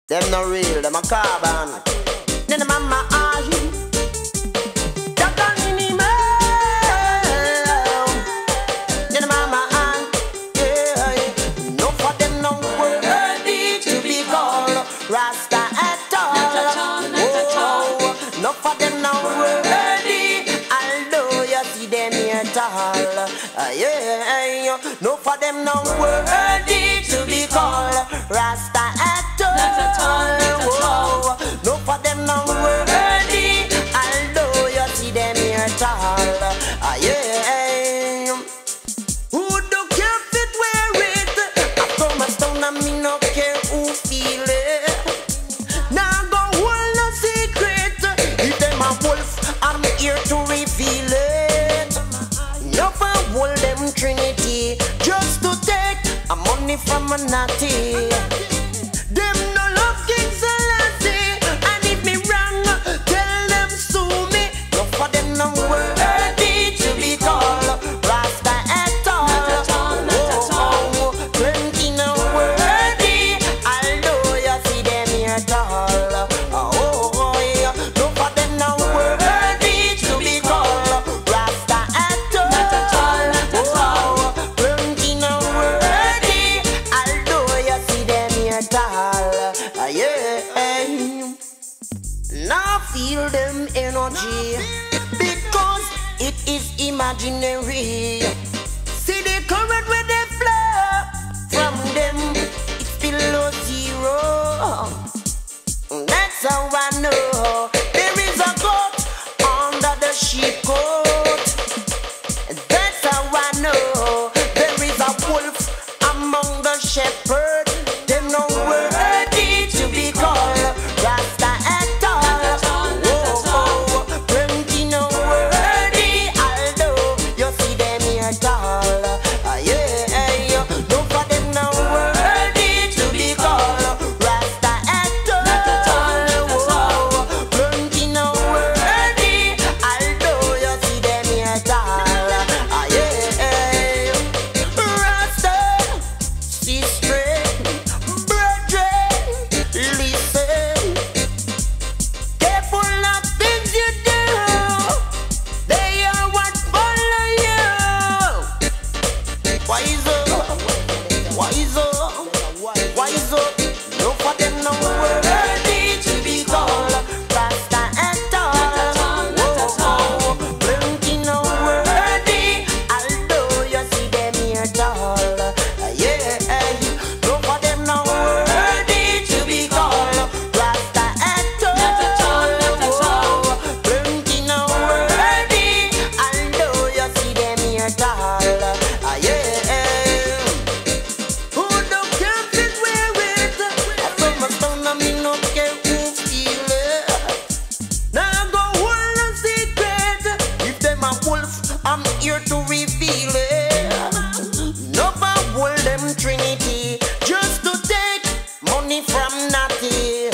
Them no real, them a carbon. Then the mama are you. Then the mama are, yeah. No for them no worthy to be called Rasta at all. Oh, no for them no worthy, although you see them here tall. Yeah, no for them no worthy to be called Rasta at all. Whoa, no for them no worthy, although you see them here tall. Yeah, who do care fit wear it? I throw my stone and me no care who feel it. Now go hold no secret. If them a wolf, I'm here to reveal it. Never hold them Trinity just to take a money from a natty. Them no love King Selassie, and if me wrong, tell them sue me. No for them no worthy to be called Rasta at all. Oh, plenty no worthy, although you see them here tall. Oh, yeah, no for them no worthy to be called Rasta at all. Oh, plenty no worthy, although you see them here tall. Yeah, now feel them energy because it is imaginary. See the current where they flow from them, it's below zero. That's how I know there is a goat under the sheep coat. That's how I know there is a wolf among the shepherds. Them no worthy to be called Rasta at all. Oh, plenty no worthy, although you see them here tall. Yeah, no for them no worthy to be called Rasta at all. Oh, plenty no worthy, although you see them here tall. Yeah, RASTA.SISTREN. Listen, careful of things you do. They are what follow you. Wise up, wise up, wise up. No for them no worthy to be called Rasta at all. Oh, plenty no worthy, although you see them here tall. Yeah, no for them no worthy to be called Rasta at all. Oh, plenty no worthy, although you see them here tall. Yeah, who don't care fit wear it? I throw my stone and me no care who feel it. Now go hold a secret. If them a wolf, I'm here to reveal it. Never hold them Trinity just to take money from natty.